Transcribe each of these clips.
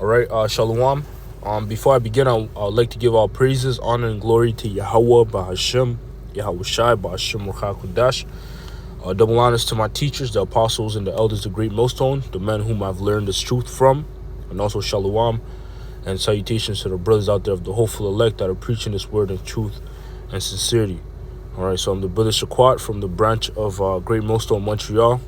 All right, Shalom. Before I begin, I'd like to give all praises, honor, and glory to Yahweh, Bahashem, Yahweh Shai, Bahashem, Ruach HaKodesh. Double honors to my teachers, the apostles, and the elders of Great Millstone, the men whom I've learned this truth from, and also Shalom, and salutations to the brothers out there of the hopeful elect that are preaching this word in truth and sincerity. All right, so I'm the brother Shaquat from the branch of Great Millstone, Montreal,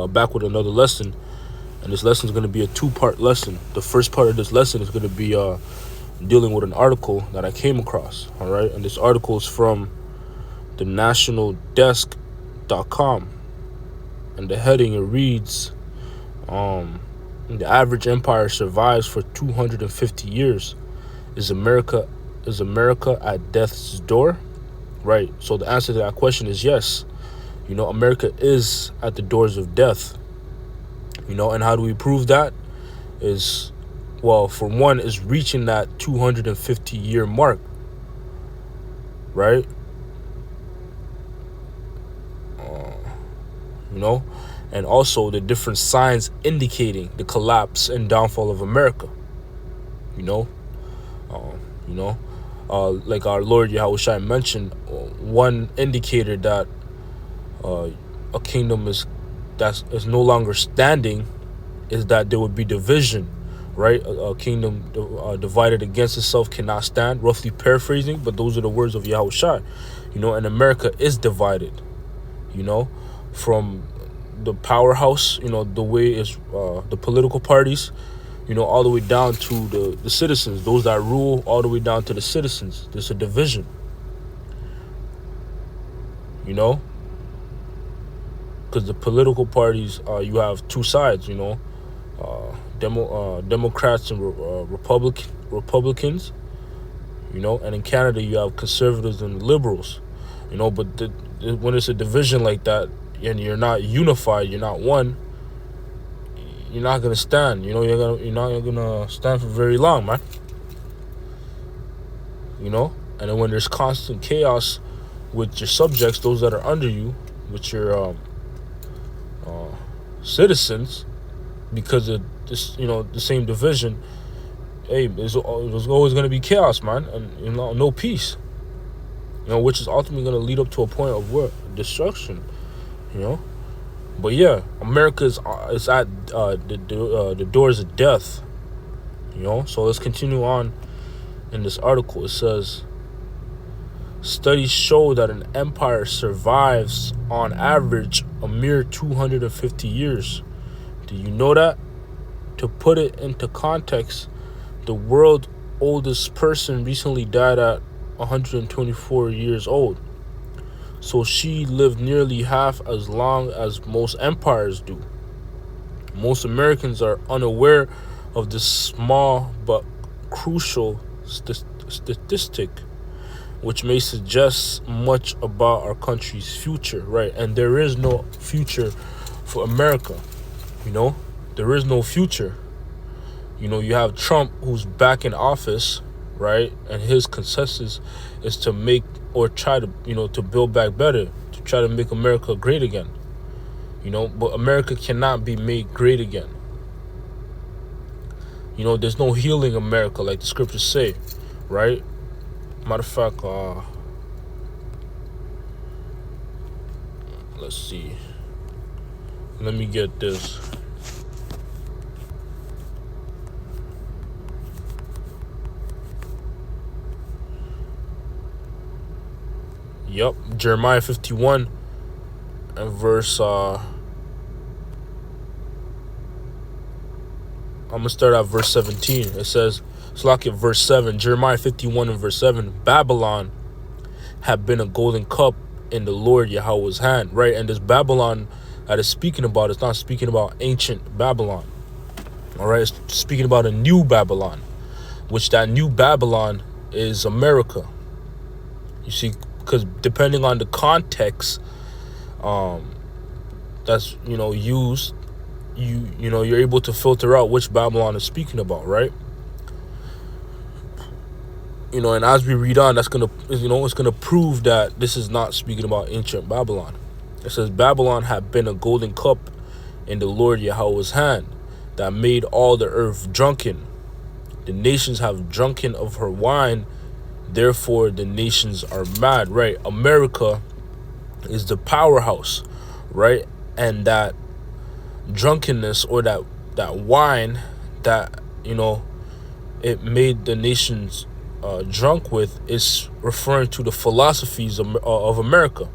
back with another lesson. And this lesson is going to be a two-part lesson. The first part of this lesson is going to be dealing with an article that I came across, all right? And this article is from the nationaldesk.com. And the heading, it reads, the average empire survives for 250 years. Is America at death's door? Right. So the answer to that question is yes. You know, America is at the doors of death. You know, and how do we prove that? Is, well, for one, is reaching that 250-year mark, right? You know, and also the different signs indicating the collapse and downfall of America. Like our Lord Yahweh Shai mentioned, one indicator that a kingdom is no longer standing is that there would be division, right? A kingdom divided against itself cannot stand, roughly paraphrasing, but those are the words of Yahweh Shai. You know, and America is divided, you know, from the powerhouse, you know, the way is the political parties, you know, all the way down to the citizens, those that rule, all the way down to the citizens. There's a division, you know, because the political parties, you have two sides, you know, Democrats and Republicans, you know, and in Canada you have conservatives and liberals, you know. But when it's a division like that and you're not unified, you're not one, you're not gonna stand. You know, you're not gonna stand for very long, man. You know, and then when there's constant chaos with your subjects, those that are under you, with your citizens, because of this, you know, the same division, hey, there's always going to be chaos, man, and, you know, no peace, you know, which is ultimately going to lead up to a point of what? Destruction, you know. But yeah, America is at the doors of death, you know. So let's continue on in this article. It says, studies show that an empire survives on average a mere 250 years. Do you know that? To put it into context, the world's oldest person recently died at 124 years old. So she lived nearly half as long as most empires do. Most Americans are unaware of this small but crucial statistic, which may suggest much about our country's future, right? And there is no future for America, you know? There is no future. You know, you have Trump, who's back in office, right? And his consensus is to make, or try to, you know, to build back better, to try to make America great again. You know, but America cannot be made great again. You know, there's no healing America, like the scriptures say, right? Matter of fact, let's see. Let me get this. Yep, Jeremiah 51 and verse, I'm going to start at verse 17. It says, so look at verse 7, Jeremiah 51 and verse 7, Babylon had been a golden cup in the Lord Yahweh's hand, right? And this Babylon that is speaking about, it's not speaking about ancient Babylon, all right? It's speaking about a new Babylon, which that new Babylon is America. You see, because depending on the context that's, you know, used, you know, you're able to filter out which Babylon is speaking about, right? You know, and as we read on, that's gonna, you know, it's gonna prove that this is not speaking about ancient Babylon. It says, Babylon had been a golden cup in the Lord Yahweh's hand that made all the earth drunken. The nations have drunken of her wine, therefore the nations are mad, right? America is the powerhouse, right? And that drunkenness, or that wine that, it made the nations drunk with, is referring to the philosophies of America.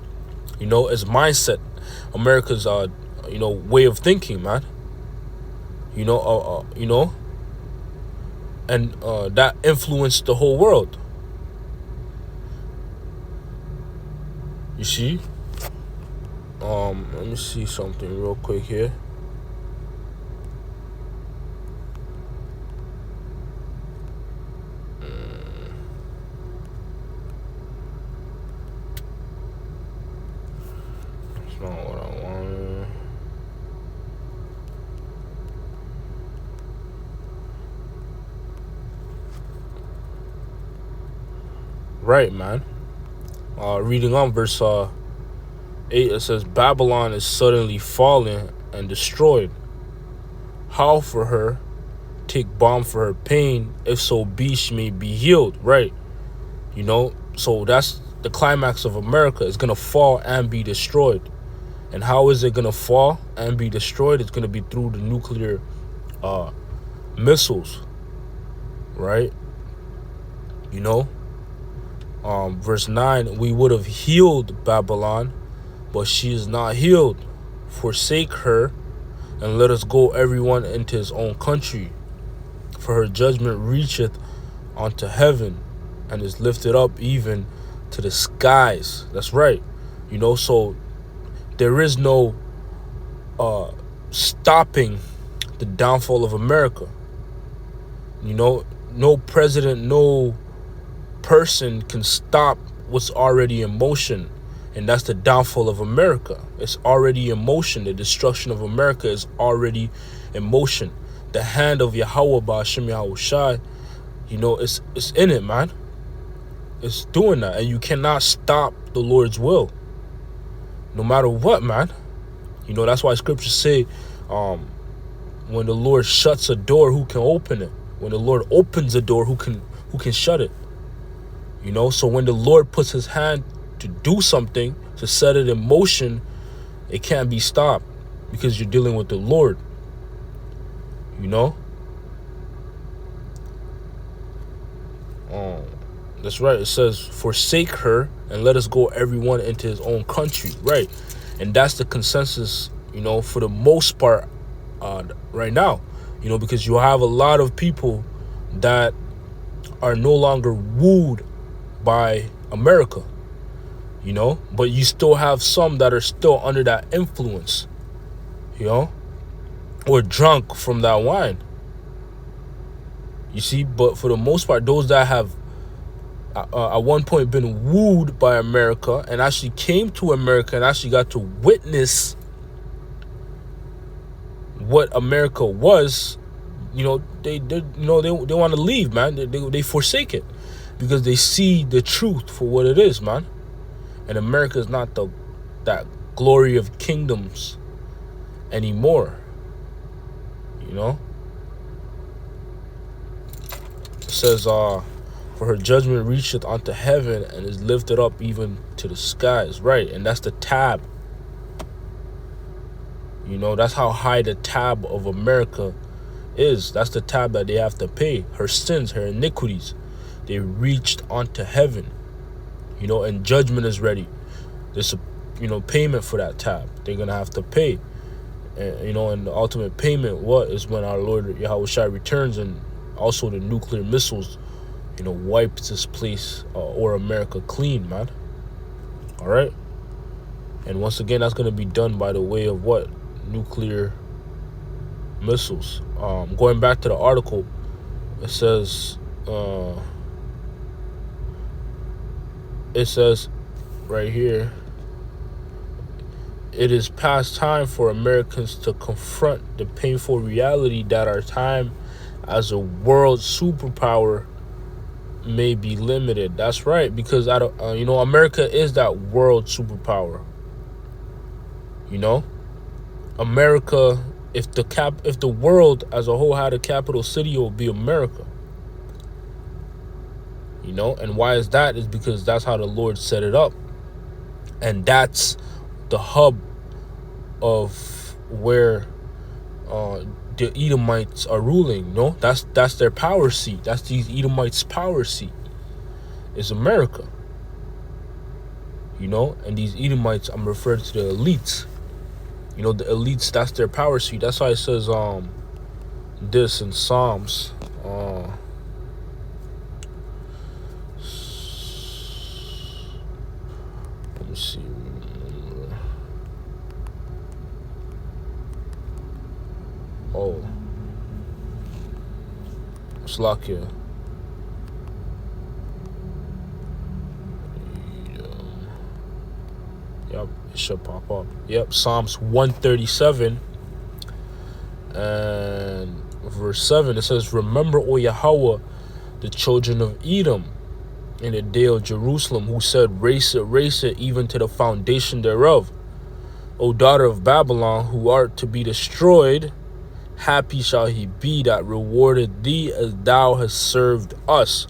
Its mindset, America's way of thinking, man. And that influenced the whole world. You see? Let me see something real quick here. That's not what I wanted. Right, man. Reading on verse 8, it says, Babylon is suddenly fallen and destroyed. Howl for her, take balm for her pain, if so be she may be healed. Right. So that's the climax of America. Is going to fall and be destroyed. And how is it going to fall and be destroyed? It's going to be through the nuclear missiles. Right. Verse 9, we would have healed Babylon, but she is not healed. Forsake her, and let us go everyone into his own country. For her judgment reacheth unto heaven, and is lifted up even to the skies. That's right. So there is no stopping the downfall of America. No president, no person can stop what's already in motion, and that's the downfall of America. It's already in motion. The destruction of America is already in motion. The hand of Yahweh Ba'ashem Yahushai, it's in it, man. It's doing that, and you cannot stop the Lord's will, no matter what, man. That's why scriptures say, when the Lord shuts a door, who can open it? When the Lord opens a door, who can shut it? So when the Lord puts his hand to do something, to set it in motion, it can't be stopped, because you're dealing with the Lord. That's right. It says, forsake her, and let us go everyone into his own country. Right. And that's the consensus, for the most part right now, because you have a lot of people that are no longer wooed by America, but you still have some that are still under that influence, or drunk from that wine. You see, but for the most part, those that have at one point been wooed by America and actually came to America and actually got to witness what America was, they want to leave, man. They forsake it, because they see the truth for what it is, man. And America is not that glory of kingdoms anymore. It says, for her judgment reacheth unto heaven, and is lifted up even to the skies. Right. And that's the tab. That's how high the tab of America is. That's the tab that they have to pay. Her sins, her iniquities, they reached onto heaven. And judgment is ready. There's a payment for that tab. They're gonna have to pay. And and the ultimate payment, what is when our Lord Yahushua returns, and also the nuclear missiles, wipes this place or America clean, man. All right. And once again, that's gonna be done by the way of what? Nuclear missiles. Going back to the article, it says right here, it is past time for Americans to confront the painful reality that our time as a world superpower may be limited. That's right, because America is that world superpower. America, if the world as a whole had a capital city, it would be America. And why is that? Is because that's how the Lord set it up. And that's the hub of where the Edomites are ruling. That's their power seat. That's these Edomites' power seat. Is America. And these Edomites, I'm referring to the elites. The elites, that's their power seat. That's why it says this in Psalms. Let me see. Oh, Slovakia. Yep, it should pop up. Yep, Psalms 137 and verse 7. It says, "Remember, O Yahweh, the children of Edom in the day of Jerusalem, who said, race it, even to the foundation thereof. O daughter of Babylon, who art to be destroyed, happy shall he be that rewarded thee as thou hast served us."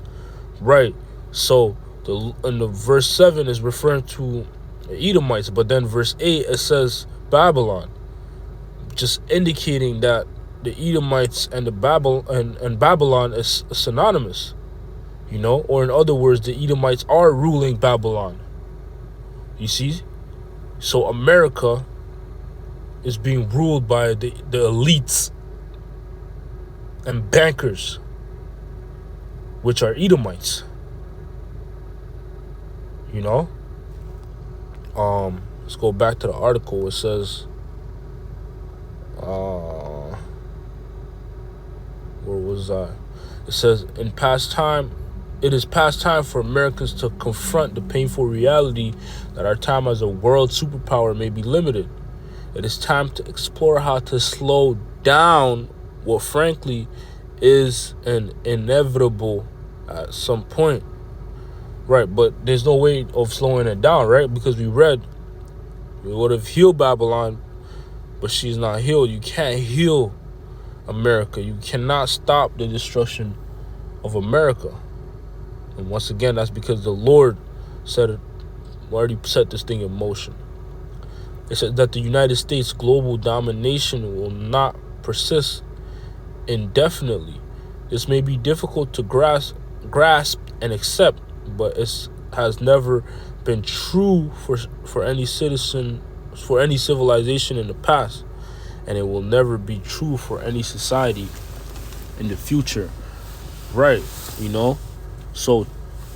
Right. So in the verse 7 is referring to Edomites, but then verse 8 it says Babylon, just indicating that the Edomites and the Babylon is synonymous, or in other words, the Edomites are ruling Babylon. You see? So America is being ruled by the elites and bankers, which are Edomites. Let's go back to the article. It says, where was I? It says, it is past time for Americans to confront the painful reality that our time as a world superpower may be limited. It is time to explore how to slow down what frankly is an inevitable at some point. Right, but there's no way of slowing it down, right? Because we would have healed Babylon, but she's not healed. You can't heal America. You cannot stop the destruction of America. And once again, that's because the Lord already set this thing in motion. It said that the United States global domination will not persist indefinitely. This may be difficult to grasp and accept, but it has never been true for any civilization in the past, and it will never be true for any society in the future. Right, so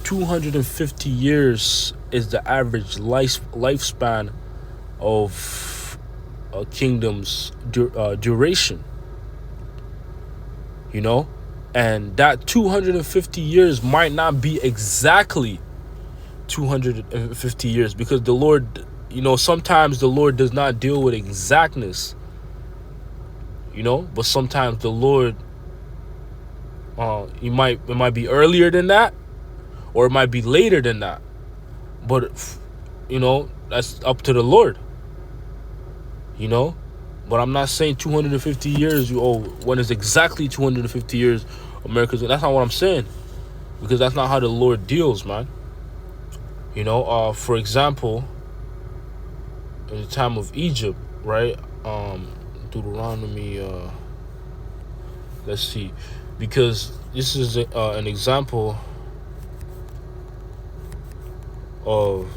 250 years is the average lifespan of a kingdom's duration. And that 250 years might not be exactly 250 years, because the Lord, sometimes the Lord does not deal with exactness, but sometimes the Lord, it might be earlier than that, or it might be later than that, but that's up to the Lord, But I'm not saying 250 years, when it's exactly 250 years, America's. That's not what I'm saying. Because that's not how the Lord deals, man. For example, in the time of Egypt, right? Deuteronomy, let's see. Because this is an example of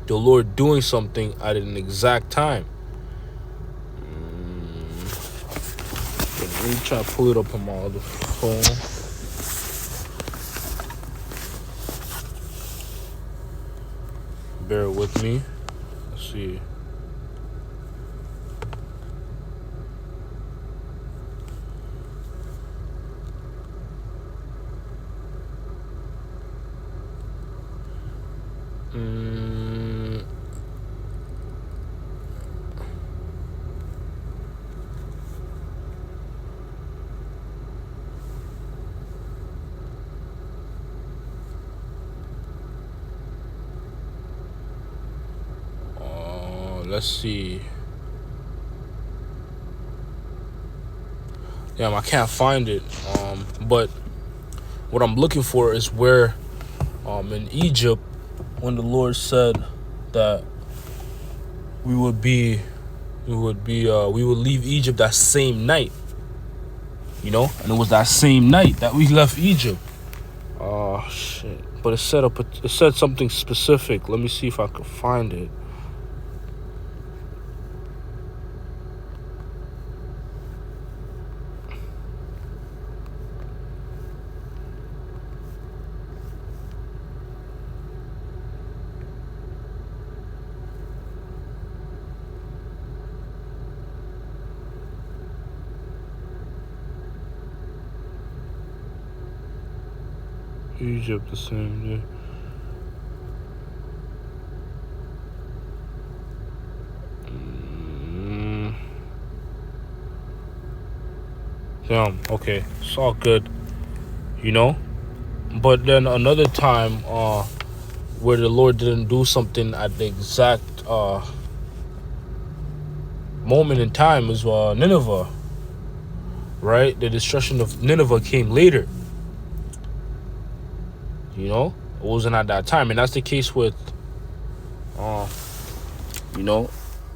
the Lord doing something at an exact time. Let me try to pull it up on my other phone. Bear with me. Let's see. Let's see. Damn, I can't find it. But what I'm looking for is where in Egypt, when the Lord said that we would leave Egypt that same night, and it was that same night that we left Egypt. Oh shit! But it said something specific. Let me see if I can find it. Egypt the same day. Damn. Okay, it's all good. But then another time, where the Lord didn't do something at the exact moment in time is Nineveh. Right, the destruction of Nineveh came later. It wasn't at that time, and that's the case with,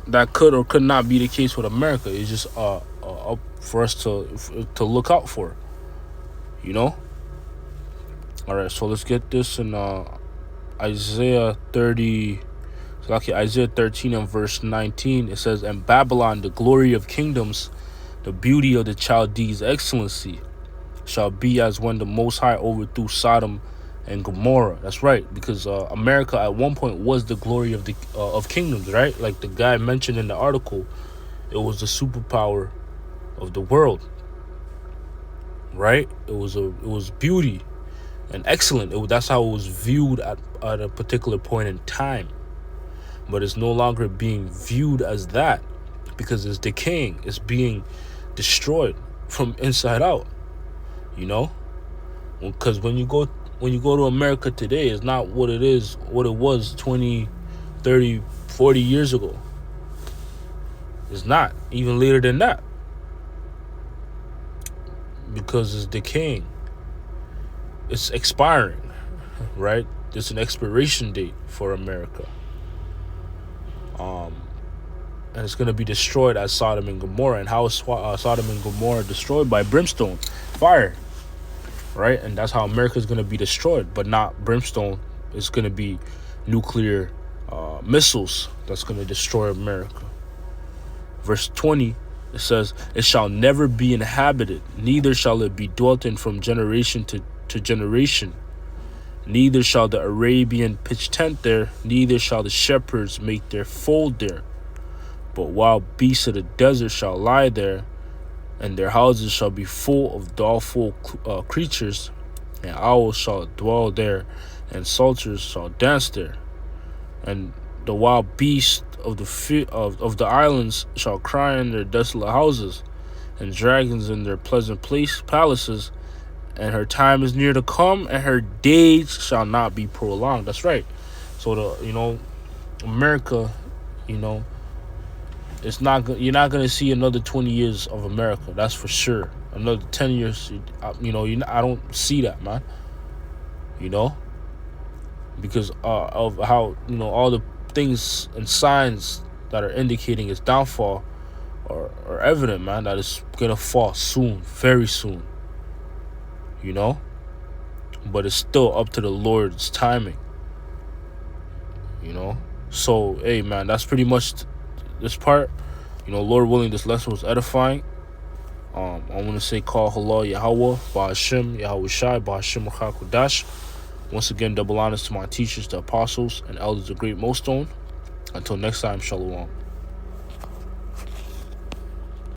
that could or could not be the case with America. It's just up for us to look out for. All right, so let's get this in Isaiah 30. Isaiah 13 and verse 19. It says, "And Babylon, the glory of kingdoms, the beauty of the Chaldees' excellency, shall be as when the Most High overthrew Sodom and Gomorrah." That's right, because America at one point was the glory of the of kingdoms, right? Like the guy mentioned in the article, it was the superpower of the world, right? It was beauty and excellent. That's how it was viewed at a particular point in time. But it's no longer being viewed as that, because it's decaying. It's being destroyed from inside out. Because when you go to America today, it's not what it was 20, 30, 40 years ago. It's not. Even later than that. Because it's decaying. It's expiring, right? There's an expiration date for America. And it's going to be destroyed as Sodom and Gomorrah. And how is Sodom and Gomorrah destroyed? By brimstone, fire, right? And that's how America is going to be destroyed, but not brimstone. It's going to be nuclear missiles that's going to destroy America. Verse 20, it says, "It shall never be inhabited, neither shall it be dwelt in from generation to generation. Neither shall the Arabian pitch tent there, neither shall the shepherds make their fold there. But wild beasts of the desert shall lie there, and their houses shall be full of doleful creatures, and owls shall dwell there, and vultures shall dance there. And the wild beasts of the islands shall cry in their desolate houses, and dragons in their pleasant palaces. And her time is near to come, and her days shall not be prolonged." That's right. So America, it's not. You're not gonna see another 20 years of America. That's for sure. Another 10 years. I don't see that, man. Because of how all the things and signs that are indicating its downfall are evident, man. That it's gonna fall soon, very soon. But it's still up to the Lord's timing. So hey, man, that's pretty much this part. Lord willing, this lesson was edifying. I want to say, call halal Yahweh, Ba'ashem, Yahweh Shai, Ba'ashem Kodash. Once again, double honors to my teachers, the apostles, and elders of Great Millstone. Until next time, Shalom.